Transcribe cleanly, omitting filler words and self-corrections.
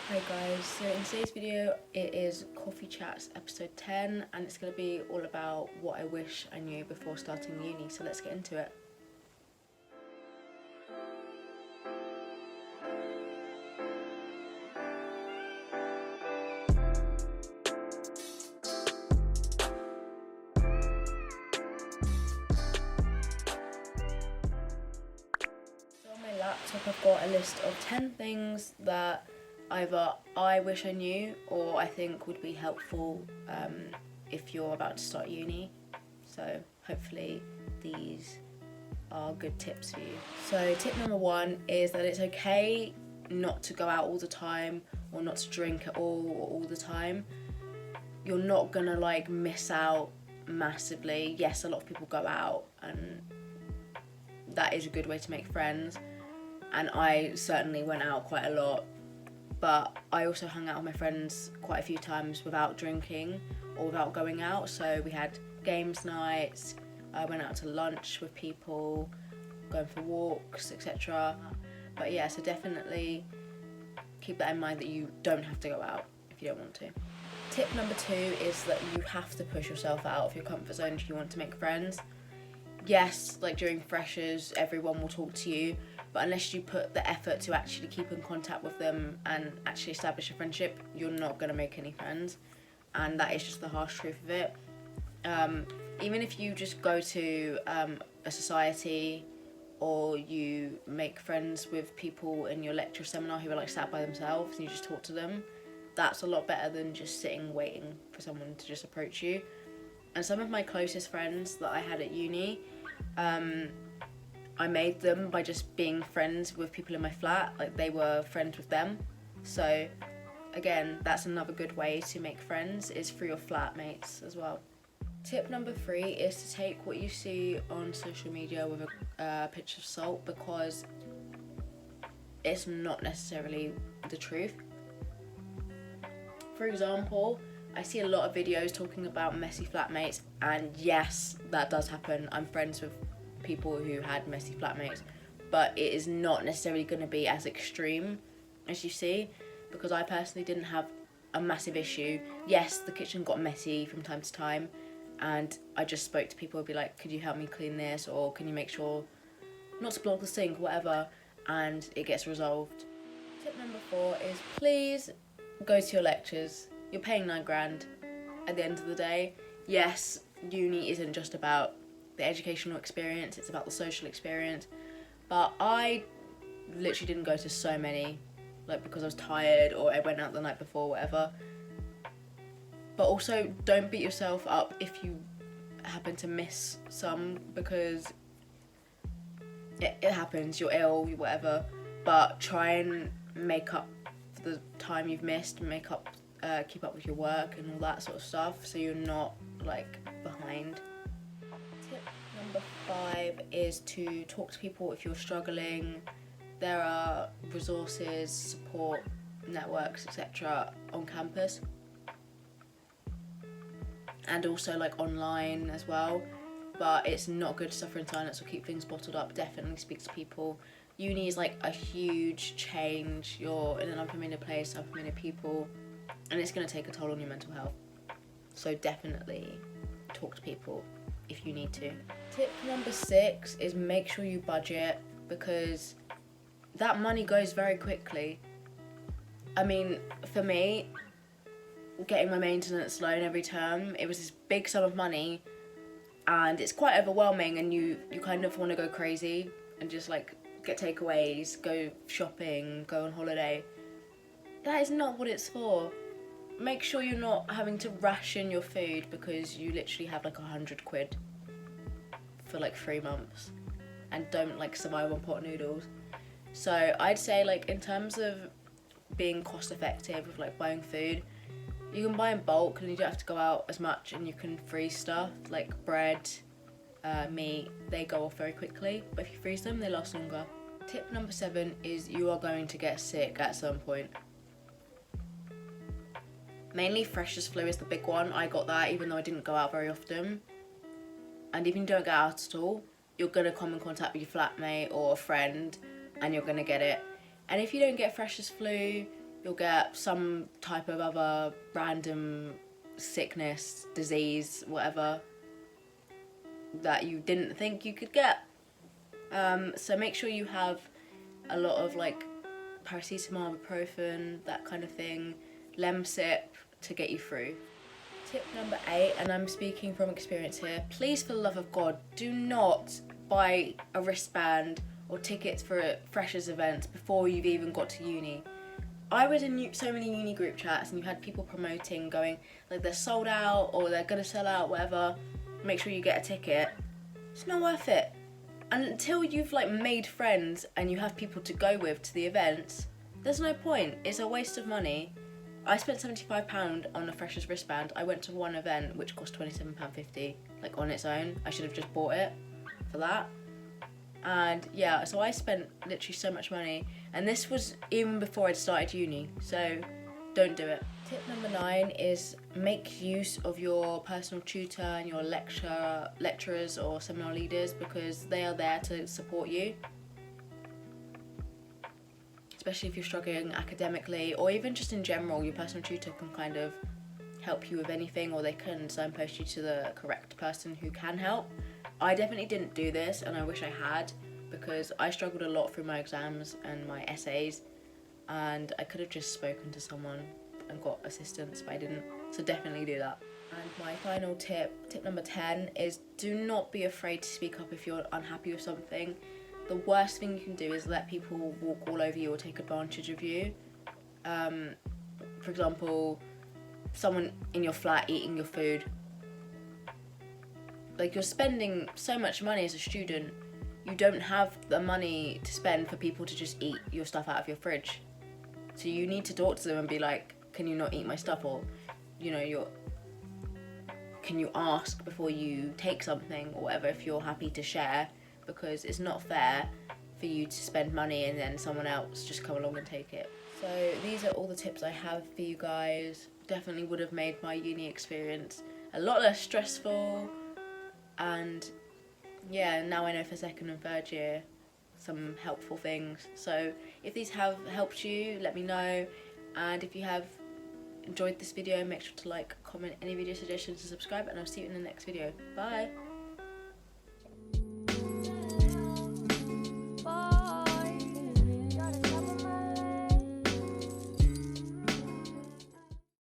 Hi guys, so in today's video it is Coffee Chats episode 10 and it's going to be all about what I wish I knew before starting uni, so let's get into it. So on my laptop I've got a list of 10 things that either I wish I knew or I think would be helpful if you're about to start uni. So hopefully these are good tips for you. So tip number 1 is that it's okay not to go out all the time or not to drink at all the time. You're not gonna miss out massively. Yes, a lot of people go out and that is a good way to make friends, and I certainly went out quite a lot, but I also hung out with my friends quite a few times without drinking or without going out. So we had games nights, I went out to lunch with people, going for walks, etc. But yeah, so definitely keep that in mind that you don't have to go out if you don't want to. Tip number 2 is that you have to push yourself out of your comfort zone if you want to make friends. Yes, during freshers, everyone will talk to you, but unless you put the effort to actually keep in contact with them and actually establish a friendship, you're not going to make any friends, and that is just the harsh truth of it. Even if you just go to a society or you make friends with people in your lecture seminar who are sat by themselves and you just talk to them, that's a lot better than just sitting waiting for someone to just approach you. And some of my closest friends that I had at uni, I made them by just being friends with people in my flat. They were friends with them. So again, that's another good way to make friends, is through your flatmates as well. Tip number 3 is to take what you see on social media with a pinch of salt, because it's not necessarily the truth. For example, I see a lot of videos talking about messy flatmates, and yes, that does happen. I'm friends with people who had messy flatmates, but it is not necessarily going to be as extreme as you see, because I personally didn't have a massive issue. Yes, the kitchen got messy from time to time, and I just spoke to people who'd be like, could you help me clean this, or can you make sure not to block the sink, whatever, and it gets resolved. Tip number 4 is please go to your lectures. You're paying £9 at the end of the day. Yes, uni isn't just about the educational experience, it's about the social experience, but I literally didn't go to so many, because I was tired or I went out the night before, whatever. But also, don't beat yourself up if you happen to miss some, because it happens, you're ill, whatever, but try and make up for the time you've missed, keep up with your work and all that sort of stuff, so you're not behind. Tip number 5 is to talk to people if you're struggling. There are resources, support networks, etc. on campus, and also online as well, but it's not good to suffer in silence or keep things bottled up. Definitely speak to people. Uni is a huge change. You're in an unfamiliar place, unfamiliar people, and it's going to take a toll on your mental health. So definitely talk to people if you need to. Tip number 6 is make sure you budget, because that money goes very quickly. I mean, for me, getting my maintenance loan every term, it was this big sum of money, and it's quite overwhelming, and you kind of want to go crazy and just get takeaways, go shopping, go on holiday. That is not what it's for. Make sure you're not having to ration your food because you literally have £100 for 3 months and don't survive on pot noodles. So I'd say in terms of being cost effective with buying food, you can buy in bulk and you don't have to go out as much, and you can freeze stuff like bread, meat. They go off very quickly, but if you freeze them, they last longer. Tip number 7 is you are going to get sick at some point. Mainly freshers flu is the big one. I got that even though I didn't go out very often. And if you don't go out at all, you're going to come in contact with your flatmate or a friend and you're going to get it. And if you don't get freshers flu, you'll get some type of other random sickness, disease, whatever, that you didn't think you could get. So make sure you have a lot of like paracetamol, ibuprofen, that kind of thing, Lemsip to get you through. Tip number 8, and I'm speaking from experience here, please for the love of God, do not buy a wristband or tickets for freshers events before you've even got to uni. I was in so many uni group chats and you had people promoting, going like they're sold out or they're gonna sell out, whatever, make sure you get a ticket. It's not worth it. And until you've like made friends and you have people to go with to the events, there's no point. It's a waste of money. I spent £75 on a freshers wristband. I went to one event which cost £27.50, like on its own. I should have just bought it for that. And yeah, so I spent literally so much money, and this was even before I'd started uni, so don't do it. Tip number 9 is make use of your personal tutor and your lecturers or seminar leaders, because they are there to support you. Especially if you're struggling academically, or even just in general, your personal tutor can kind of help you with anything, or they can signpost you to the correct person who can help. I definitely didn't do this, and I wish I had, because I struggled a lot through my exams and my essays, and I could have just spoken to someone and got assistance, but I didn't. So definitely do that. And my final tip number 10, is do not be afraid to speak up if you're unhappy with something. The worst thing you can do is let people walk all over you or take advantage of you. For example, someone in your flat eating your food. Like, you're spending so much money as a student, you don't have the money to spend for people to just eat your stuff out of your fridge. So you need to talk to them and be like, can you not eat my stuff? Or, you know, can you ask before you take something or whatever, if you're happy to share, because it's not fair for you to spend money and then someone else just come along and take it. So these are all the tips I have for you guys. Definitely would have made my uni experience a lot less stressful. And yeah, now I know for second and third year some helpful things. So if these have helped you, let me know. And if you have enjoyed this video, make sure to like, comment any video suggestions and subscribe, and I'll see you in the next video. Bye!